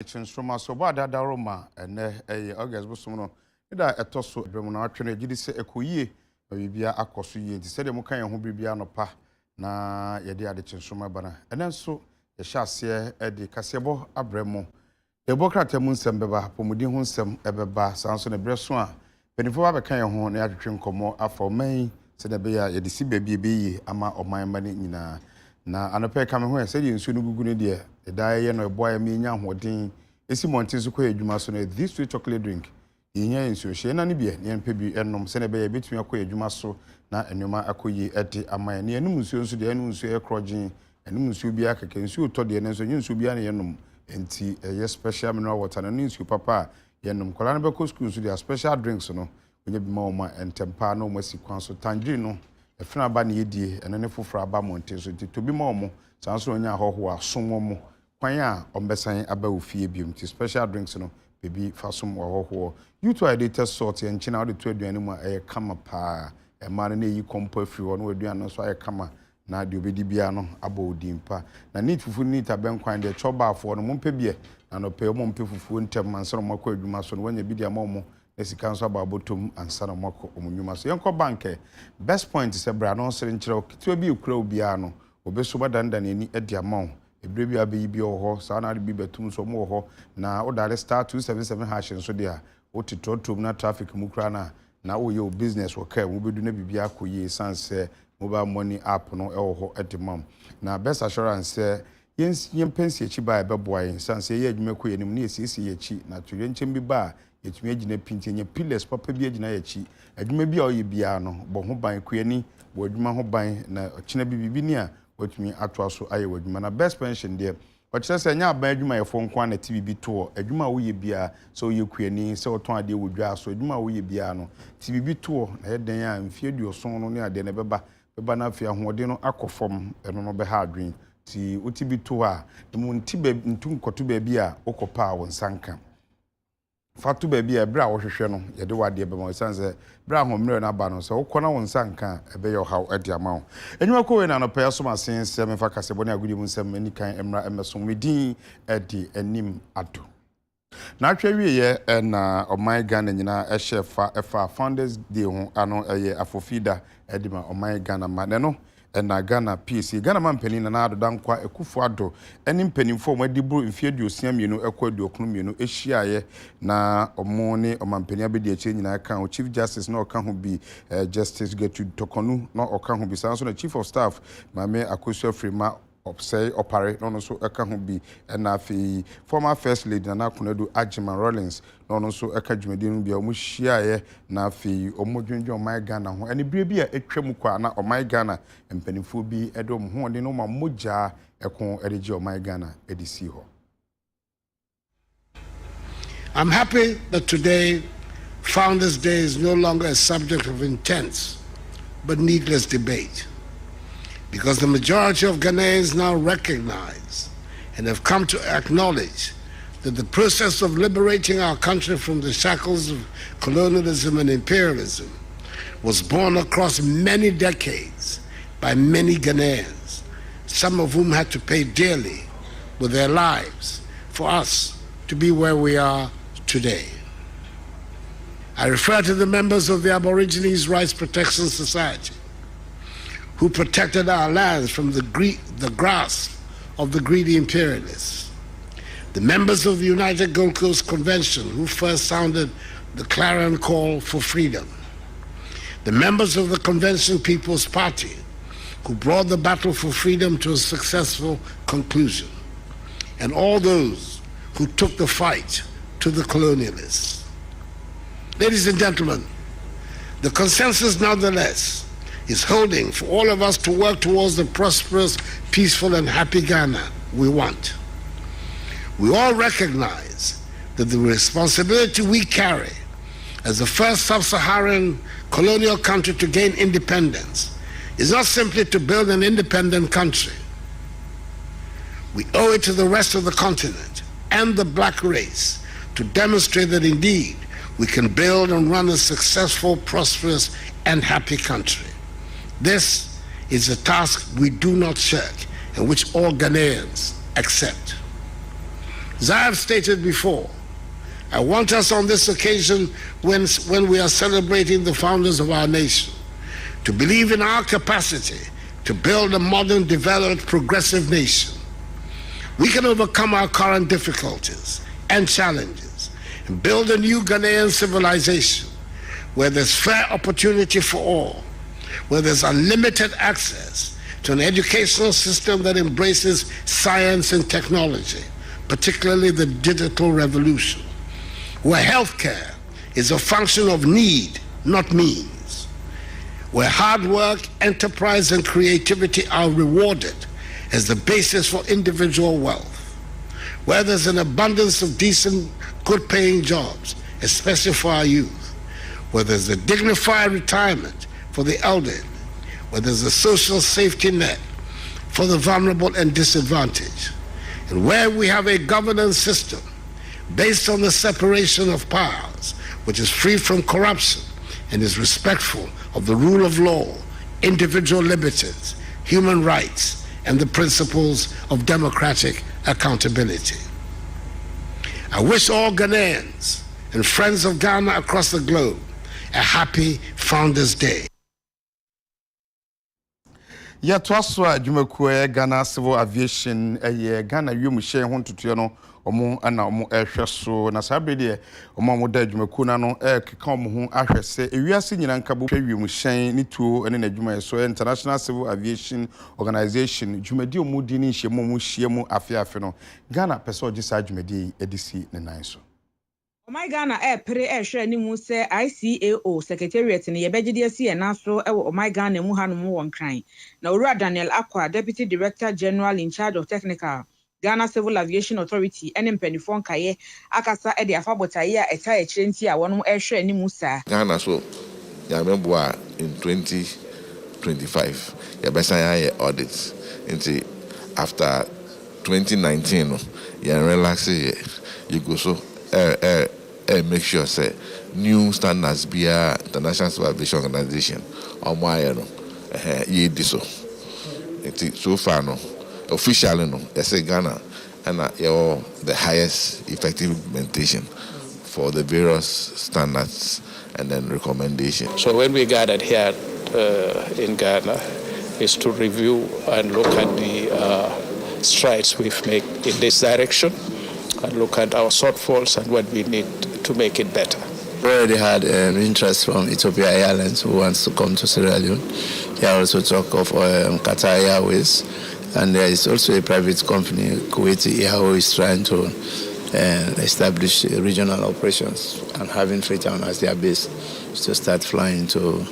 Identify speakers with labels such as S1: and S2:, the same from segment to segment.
S1: Chinstroma so ba da Roma ene August bosom no da etoso ebremu na atwe na gidi se ekoyie bibia akoso yie nti se de mo kan ho bibia no pa na ye de ade chinstroma bana ene nso ye hyase de kasebo abremu ebokrata mu nsem beba pomudi ho nsem ebeba sanso ne breso a penifo ba kan ho na atwetwe nkomo afa man se de be ya ye de si bebie beyi ama oman ba ne nyina na anope ka me ho se de nsu no gugu ne de da ye no eboa ya me nya hoden esi montin so koy adwuma so na this sweet chocolate drink yinya nsu hye na ne bia ne mpa bi enom se ne be ya betumi akoy adwuma so na enuma akoyi ede aman ne enum nsu nso de enum nsu e krogin enum nsu bi akeke nsu oto de ne nso nsu bi an ye nom enti ye special mineral water na nsu papa ye nom kola na be ko school nsu de special drinks no onye bi ma o ma entempa na o ma sikwan so tangerine no efina ba ne yedie ene ne foforo aba montin so to bi ma o mo sanso onya hoho asomo mo kwan a ombesan aba ofie biom ti special drinks no bebi fasom hoho you to editor sort en china de to aduane mu e kama pa e ma na yi kompo afiri wo no aduane so aye kama na de obedi bia no aba odimpa na neat fufu neat aben kwan de choba afo no mompe bie na no pe mo mpe fufu ntem mansoro makọ adwuma so no wanya bidia mo esika nso aba botom ansana makọ omunwuma so yenko bank best point se bra no sere nkyerɛ kitwa bi ekura obia no obeso badanda na ni edi amount ebre bi abeyi bi oho sa na bi betum so mo oho na o dare star 277 hash nso dia o titotom na traffic mu kura na o ye o business wo ka mu bedu na bibia akoyi sanse mobile money app no oho edimam na best assurance yen pensi echi ba ebeboa yen sanse ye adwuma ko yenim na esisi ye echi na to yenchem bi ba yetumi agina pinti nye pillars papa bi agina ye echi adwuma bi a o ye bia no bo ho ban ko yani bo adwuma ho ban na ochina bibi ni a watumi atwa so aye wadwuma na best pension there ochire se nya aban adwuma ye fo nko na TBB to adwuma wo ye bia so ye kuani se oton ade wodwa so adwuma wo ye bia no TBB to na ye den a mfie duoson no ne ade ne beba na afia hoode no akofom eno no be ha adwen ti TBB to a mu ntibe ntum koto ba bia okopa wo nsanka fatu ba bia bra wo hwehwe no ye de wade be ma sanse bra homre na ba no so ukona wo nsanka ebe yo haw ade ama enwa ko we na no pe so ma sense me fa kasebo na agudi mu nsem ani kan emra emeso medin edi anim ado na atwa wiye na oman Ghana nyina efa founders day ho ano eye afofida edi ma oman Ghana ma ne no na Ghana PECE Ghana mampani na adoda nkwa ekufu ado eni mpanimfo omadibu mfie duosia mienu ekwa duokunu mienu ehyiaye na omo ne omampani abedi eche nyina kan Chief Justice na oka ho bi Justice Gertrude Tokonu na oka ho bi sanso na Chief of Staff Mame Akosua Frima opsay opare no so eka ho bi na afi former first lady na Akonadu Ashaiman Rollins no so eka dwumedi no bia omo hyiaye na afi omo dwendwe oman Ghana ho ene bire bi a etwam kwa na oman Ghana mpanimfo bi edom ho de no ma moja ekon ereji oman Ghana edisi ho.
S2: I'm happy that today Founders Day is no longer a subject of intense but needless debate, because the majority of Ghanaians now recognize and have come to acknowledge that the process of liberating our country from the shackles of colonialism and imperialism was borne across many decades by many Ghanaians, some of whom had to pay dearly with their lives for us to be where we are today. I refer to the members of the Aborigines Rights Protection Society, who protected our lands from the grasp of the greedy imperialists. The members of the United Gold Coast Convention, who first sounded the clarion call for freedom. The members of the Convention People's Party, who brought the battle for freedom to a successful conclusion. And all those who took the fight to the colonialists. Ladies and gentlemen, the consensus nonetheless is holding for all of us to work towards the prosperous, peaceful, and happy Ghana we want. We all recognize that the responsibility we carry as the first sub-Saharan colonial country to gain independence is not simply to build an independent country. We owe it to the rest of the continent and the black race to demonstrate that indeed we can build and run a successful, prosperous, and happy country. This is a task we do not shirk and which all Ghanaians accept. As I have stated before, I want us on this occasion, when we are celebrating the founders of our nation, to believe in our capacity to build a modern, developed, progressive nation. We can overcome our current difficulties and challenges and build a new Ghanaian civilization where there's fair opportunity for all, where there's unlimited access to an educational system that embraces science and technology, particularly the digital revolution, where healthcare is a function of need, not means, where hard work, enterprise, and creativity are rewarded as the basis for individual wealth, where there's an abundance of decent, good-paying jobs, especially for our youth, where there's a dignified retirement for the elderly, where there's a social safety net for the vulnerable and disadvantaged, and where we have a governance system based on the separation of powers, which is free from corruption and is respectful of the rule of law, individual liberties, human rights, and the principles of democratic accountability. I wish all Ghanaians and friends of Ghana across the globe a happy Founders Day.
S1: Ya twaswa dwumakuo Ghana Civil Aviation Ghana wiemhye ho ntoto no omo ana omo ehweso na sabede omo da dwumakuo na no keka omo ho ahwese ewiase nyina nka bo wiemhye ni tuo ene na dwuma so International Civil Aviation Organization dwumadi omo di ni hye mo hye mu afiafe no Ghana pese ogisa dwumadi edisi ne nan so.
S3: Ghana pre hwe ni mu se ICAO secretariat ne yebegide asi na so ewo Ghana mu hanom won kran na Owura Daniel Accra Deputy Director General in charge of Technical Ghana Civil Aviation Authority ene mpanifo nkaye akasa e de afabotaye a eta ekirenti a wonom hwe ni mu sa
S4: Ghana so ya memboa in 2025 ya besa ya audits into after 2019 ya relax you go so make sure say new standards be a International Civil Aviation Organization or my ye diso. So far no officially no they say Ghana and the highest effective implementation for the various standards and then recommendations.
S5: So when we gathered here in Ghana is to review and look at the strides we've made in this direction and look at our shortfalls and what we need to make it better.
S6: We already had interest from Ethiopia Airlines who wants to come to Sierra Leone. They also talk of Qatar Airways, and there is also a private company, Kuwaiti Air, who is trying to establish regional operations and having Freetown as their base to start flying to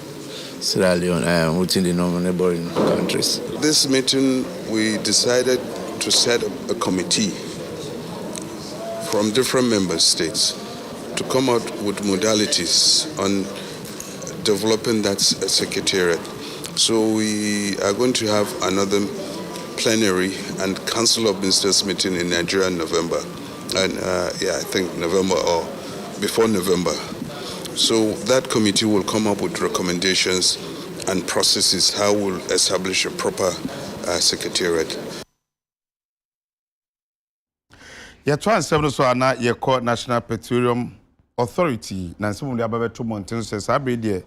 S6: Sierra Leone within the neighboring countries.
S7: This meeting, we decided to set up a committee from different member states to come out with modalities on developing that secretariat. So we are going to have another plenary and Council of Ministers meeting in Nigeria in November. And I think November or before November. So that committee will come up with recommendations and processes how we'll establish a proper secretariat.
S1: Ya transfer so na ye call National Petroleum Authority na nsemu dia babeto mountain se sabe de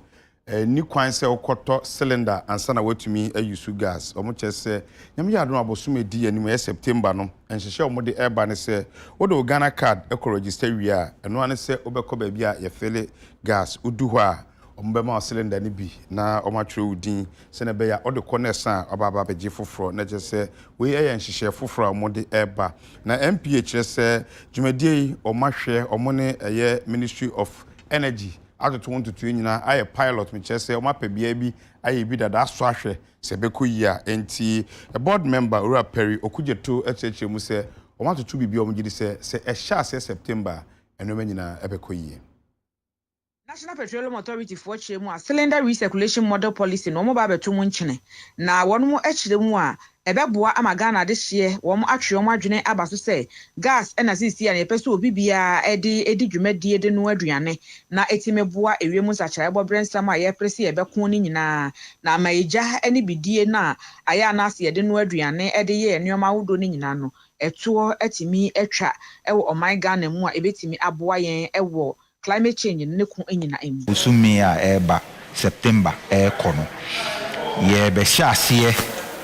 S1: ni kwan se okoto cylinder ansa na watumi ayusu gas omo chese nyam ya adon abosume di anim September no enhehye omo de eba ne se wodo Ghana card e register wi a eno ane se obekọ ba bia ye fele gas udu ho a omo be ma cylinder ni bi na omo atwere udin se na be ya ode connection obaba beje foforo na chese we enhehye foforo omo de eba na MPH se dwumadie omo hwe omo ne eye Ministry of Energy atoto ntutu nyina aye pilot me chese o mapa bia bi aye bi dada aso ahwe se bekoyia enti a board member Owura Perry okujeto echeche mu se o matoto bibia o mgidi se ehya se September enoma nyina ebekoyie.
S3: National Petroleum Authority for chemu a cylinder recirculation model policy no mo ba beto mu nchene na wono mo ekire mu a ebeboa ama Ghana de hye wo mo atwe wo adwene abaso se gas na sisi ya epeso obi bia edi dwumadie de no aduane na etimeboa ewiem nsakyere bobrensam a ye presi ebeko ni nyina na amaija eni bidie na aya na ase de no aduane ede ye enyoma wodo ni nyina no ɛtoɔ atimi atwa ɛwɔ ɔman Ghana mu a ebetimi aboa yɛn ɛwɔ climate change ne ko nyina emu.
S8: Usumi a eba September kono. Ye be hyɛ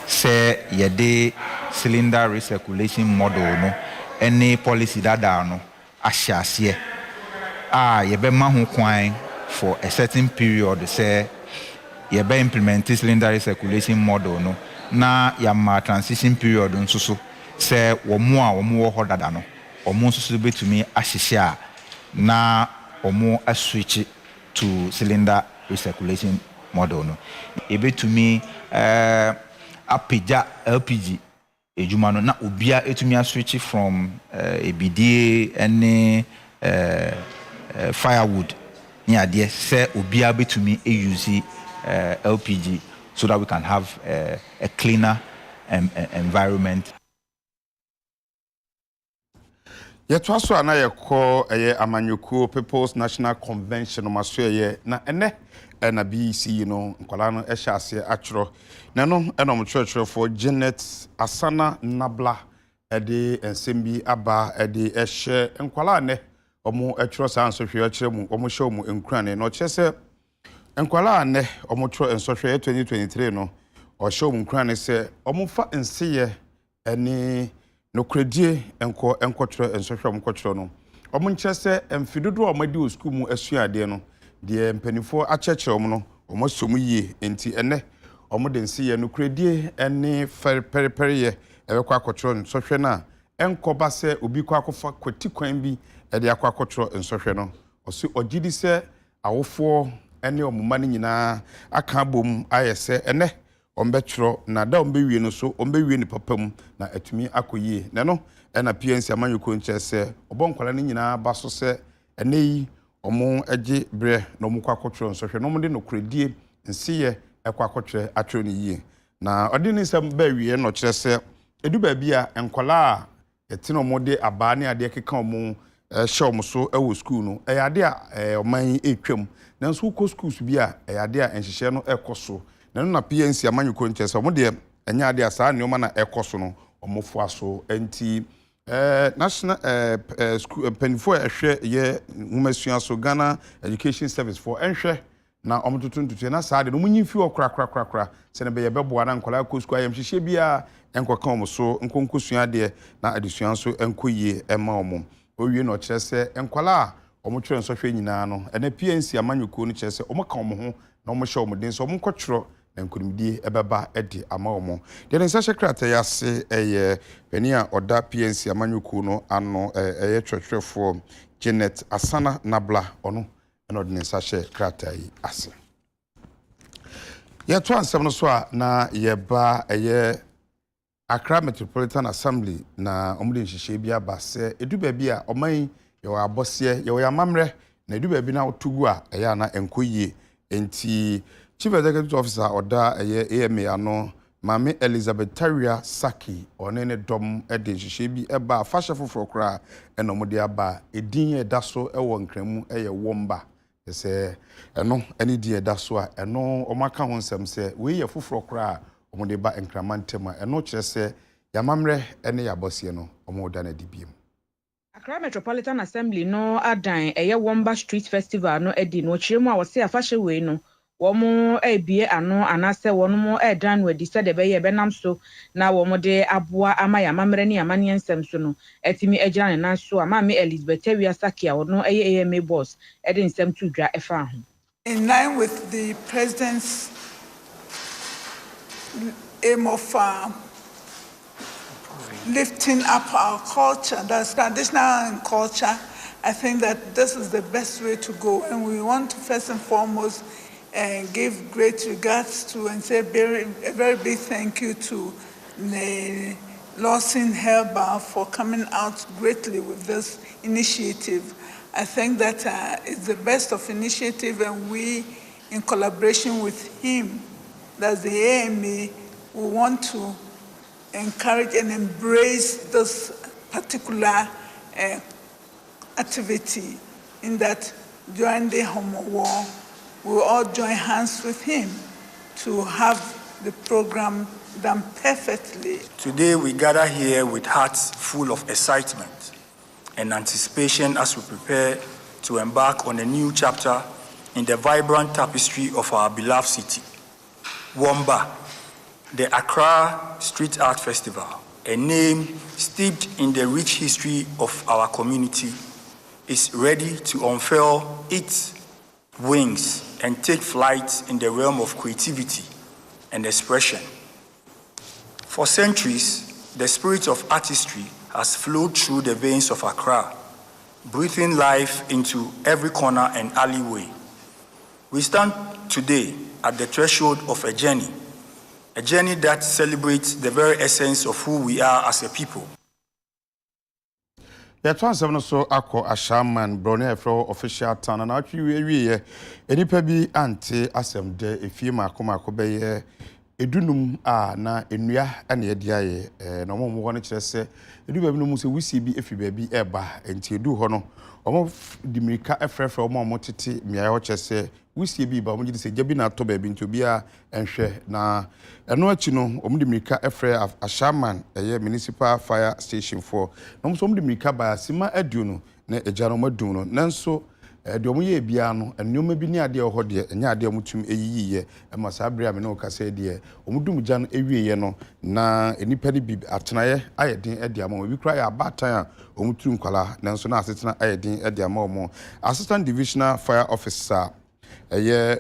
S8: se yɛde cylinder recirculation model no any policy dada no ahyɛ aseɛ yɛbɛma ho kwan for a certain period say yɛbɛ implement cylinder recirculation model no na yɛma transition period nso so sɛ wɔn a wɔn wɔ hɔ dada no wɔn nso so betumi ahyehyɛ a na wɔn aswitch to cylinder recirculation model no ebetumi apagya LPG ejuma no na obia etumi switch from ebidie any firewood ni ade say obia betumi use LPG so that we can have a cleaner environment.
S1: Yɛtoa so ana yɛkɔ ɛyɛ amanyɔkuo People's National Convention maso ɛyɛ na ɛnɛ na BECE no nkwala no ɛhyɛ ase atwerɛ na no ɛna ɔmkyerɛkyerɛfoɔ Janet Asana Nabla ɛde nsɛm bi aba ɛde ɛhyɛ nkwala ne ɔmo atwerɛ saa nsɔhwɛ ɛkyerɛ mu ɔmo hyɛ ɔmo nkurane na ɔkyerɛ sɛ nkwala ne ɔmo twerɛ nsɔhwɛ 2023 no ɔhyɛ ɔmo nkurane sɛ ɔmo fa nseyɛ ɛne no kredie enkotro ensofo mkotro no omo nche se emfidodo omadi o school mu asuade no de mpanifo achechre omo no omo somu yie enti ene omo de nsiye no kredie ene periperiye ebekwa akotro nsofwe na enkoba se obi kwa akofa kwati kwan bi ede akwa akotro nsofwe no osi ogidi se awofo ene omuma ne nyina aka bom ayese ene ombetro na da ombewie no so ombewie ni papam na atumi akoyie na no na PNC amanyuko nche se obonkwala ne nyina baso se eneyi omo age bre na omo kwakotro nsɔhwɛ no omo de no kredie nsiye ekwakotro atro ne yie na odi ne nsɛm ba wie no kyerɛ se edu ba bia enkwala a etino omo de aba ne ade keka omo hyɛ omo so ɛwɔ school no ɛyade a oman etwam na nso ko schools bi a ɛyade a enhyehyɛ no ɛkɔ na PNC amanyuko nchese omo de enya ade asa neoma na ekoso no omofo aso enti national school penifo ehwe ye humasua so Ghana Education Service for enhwe na omotutuntutu na saade no munyifi okra se ne be ye beboa na nkola akosku ayam hihye bia enkoka omo so nkonkosua de na adesua so enkoyie ema omo owie no kire se enkola a omo twere nsɔhwe nyina no ene PNC amanyuko no kire se omo ka omo ho na omo hye omo den so omo nkɔtwero nkurumdi ebeba edi ama omo de nsa secretariat yase eye pani a oda PNC amanyuku no ano eye twetwefo Janet Asana Nabla ono eno de nsa secretariat ase ye to ansem no so a na ye ba eye Accra Metropolitan Assembly na omde nhihye bi aba se edu ba bi a oman ye wa abose ye wa amamre na edu ba bi na otugu a eye na enkoyie enti Chief Executive Officer Oda AMA ano Mame Elizabeth Taria Saki onene dom ede nhihye bi eba afahye foforo kra eno mode aba edin eda so ewo nkramu eye womba se eno eni di eda so a eno omaka ho nsem se we ye foforo kra omode ba nkramantem eno kire se yamamre ene yabose no omoda na dibiem
S3: Accra Metropolitan Assembly no adan eye Womba Street Festival no edi no kire mu a wose afahye we no womo ebie ano anase wono edan wadi se de be ye benam so na womo de aboa amaya mamre ne amane ensem so no etimi agira ne nan so Mame Elizabeth Tewia Sakia wono eye AMA boss ede nsem tudwa efa ho.
S9: In line with the president's aim of lifting up our culture, that's traditional culture, I think that this is the best way to go, and we want to first and foremost give great regards to and say a very big thank you to Lawson Herba for coming out greatly with this initiative. I think that it's the best of initiative, and we, in collaboration with him, that's the AMA, we want to encourage and embrace this particular activity, in that during the Homo War, we will all join hands with him to have the program done perfectly.
S10: Today we gather here with hearts full of excitement and anticipation as we prepare to embark on a new chapter in the vibrant tapestry of our beloved city. Wamba, the Accra Street Art Festival, a name steeped in the rich history of our community, is ready to unfurl its wings and take flight in the realm of creativity and expression. For centuries, the spirit of artistry has flowed through the veins of Accra, breathing life into every corner and alleyway. We stand today at the threshold of a journey that celebrates the very essence of who we are as a people.
S1: The transfer so akọ Ashaiman Brownie for official town and actually we enipa bi ante asem de efie mako beye edunum na enua na ye dia ye na omo mo ne kire se edu ba bi no mu se wisi bi efi ba bi eba enti edu ho no omo dimirika efrefre omo tete mia ho kire wisi bi ba omo gidi se jabi na to ba bi nti obi a enhwe na eno achi no omo dimirika efre Ashaiman municipal fire station for no mo so omo dimirika ba sima aduo no na eja no madum no nanso de omo ye bia no enoma bi ni ade ho de enya ade omutum eyiyiye ma sabria me no kase de omudum gya no ewieye no na enipa ni bi atenaye ayedin ade ama obi kra ya abatan a omutum kwala nanso na asetena ayedin ade ama omo assistant divisional fire officer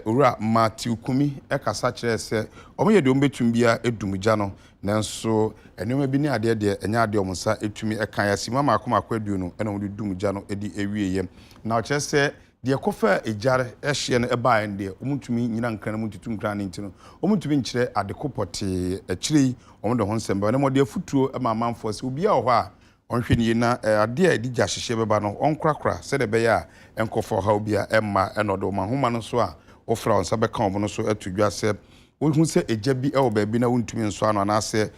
S1: owura Matthew Kumi ekasa kire se omo ye de ombetum bia edumgya no nanso enoma bi ni ade de enya ade omusa etumi ekan ya sima makoma aduo no ena omudi dumgya no edi ewieye na oche se de kofa ejare ehye no eba ende omutumi nyina nkran mu tutum nkran ne ntino omutumi nkire adekopote akiri omde ho nsemba na mode afutuo ma manfo se obi a ho a onhwe ni na ade a edigya hyehye beba no onkrakra se de be ya enkofo ha obi a emma enodo ma homa no so a ofra onsa be kan obo no so atudwa se wohu se eja bi e oba bi na wontumi nso ano na se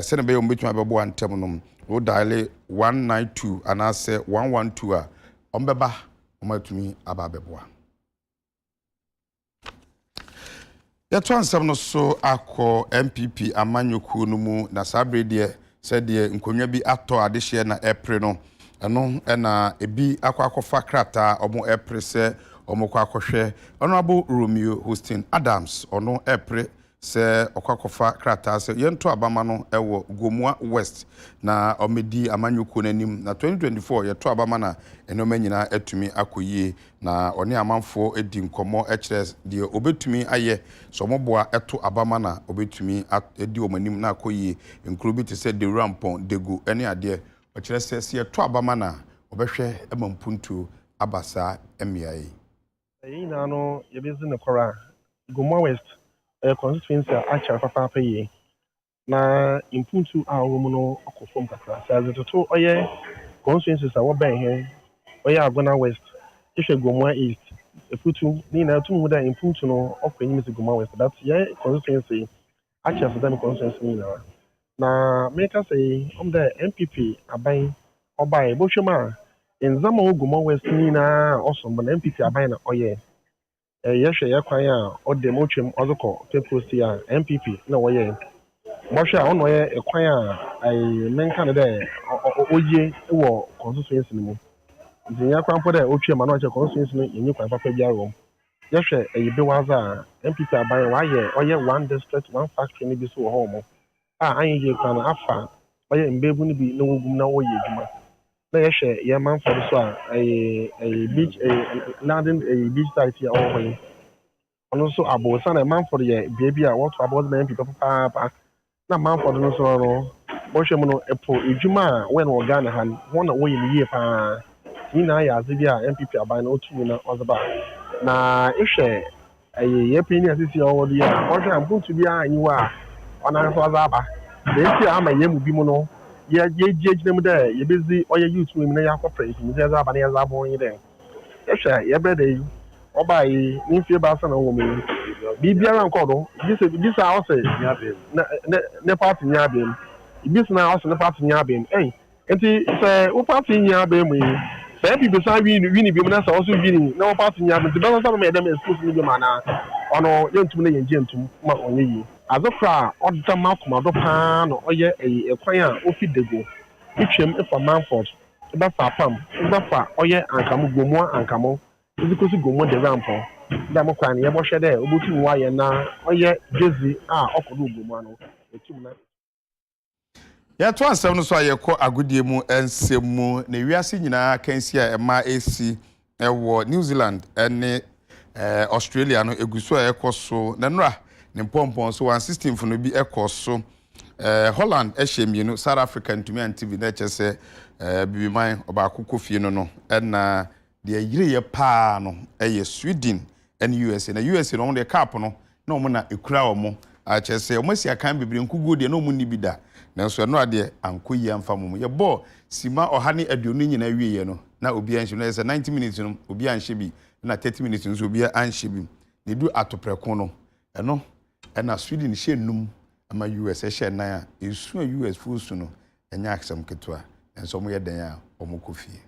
S1: se ne be yo mbetuma bebo antem no wo dial 192 ana se 112 a ombeba omatumi ababeboa ya transam no so akọ MPP amanyoku no mu na sabre de said de nkonwa bi atọ adehye na April no eno na ebi akwakofa krata omo April se omo kwakohwe honorable Romeo Hostin Adams ono April se okwakofa krata se yento abama no ewo Gomua West na omedi amanyoku nanim na 2024 yeto abama na enoma nyina atumi akoyie na one amanfo edi nkomo ekres de obetumi aye so moboa eto abama na obetumi edi omanim na akoyie nkrubi te se de rampon degu ene ade okres se yeto abama na obehwe emampuntu abasa emiae
S11: na no yebezi ne kora Gomua West constituency actual papa pay na impuntu a wo no akofom kakra sa zeto oye constituencies a wo ben he oye Agona West ehwe Gomua East efutu ni na tumu da impuntu no okwanyi se Gomua West that ye constituency actual for them constituency ni na make us say the MPP aban obai bo hwema enzama wo Gomua West ni na also but MPP aban na oye yehwe yakwan a odem otwem ozoko post ya MPP na woye mohwe a ono ye ekwan a ai menka ne de oye wo constituency ni mu ntinya kwan po de otwem na oche constituency ni yenyi kwan papa bia ro yehwe eyibe waza MPP aban wa ye oye one district one factory ni bi so ho mo a anye kwan afa oye mbebu ni bi na wogum na woye adwuma na yehwe ye manfo so a beach landing beach site ya owo ono so abosa na manfo ye bia a what about na people papa na manfo no so no bo hwem no epo edwuma a when Ghana han ho na woyi ni ye pa ni na ya aze bia MPP aban na otu na ozaba na ehwe ye peni asisi owo dia o hwe ampuntu bia anyiwa ona so azaba de ama ye mu bi mu no ye jeje mu de ye bezi oye youth mu na ya kofre ni ze azaba na ya zabo yin de ehwe ye bede oba yi ni fie ba sa na wo me bibiara nkodo bisa o se ne party nya bem bisa na o se ne party nya bem enti se o party nya bem yi se bi bisa wini bi mu na sa o so wini na o party nya bem de ba sa na me dem excuse ni bi ma na ono yentum na yenje ntum ma onye yi Azokra odama komado pa no oye ekwan a ofi dego itwem efa manford eba fa pam eba fa oye ankamo gomo ankamo ezikosi gomo de rampo da mo kwan ye bo hwe de obutu nwa ye na oye jezi a okodo gomo ano etum na
S1: ya to ansem no so ayekọ agodie mu ensemu na wiase nyinaa kansi a ema esi ewo New Zealand ene Australia no eguso a ekoso na nra ne pompon so 116 no bi ekoso Holland ehye South Africa ntumi antivi na chese bibiman obakoko fie no na de yire pa no Sweden and USA na USA no de cap no na omo na ekura omo a chese omo si akan bebre nkugo de na omo ni bida na so no ade ankoyi amfa mum ye bo sima ohane aduonu nyina wieye no na obi anhye no 90 minutes no obi anhye bi na 30 minutes no obi anhye bi ne du atopreko no eno na Sweden hye num ama US hye nan a esu US fusu no enya aksam ketwa enso mo ye den a omo kofie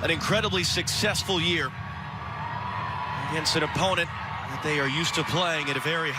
S12: An incredibly successful year against an opponent that they are used to playing at a very high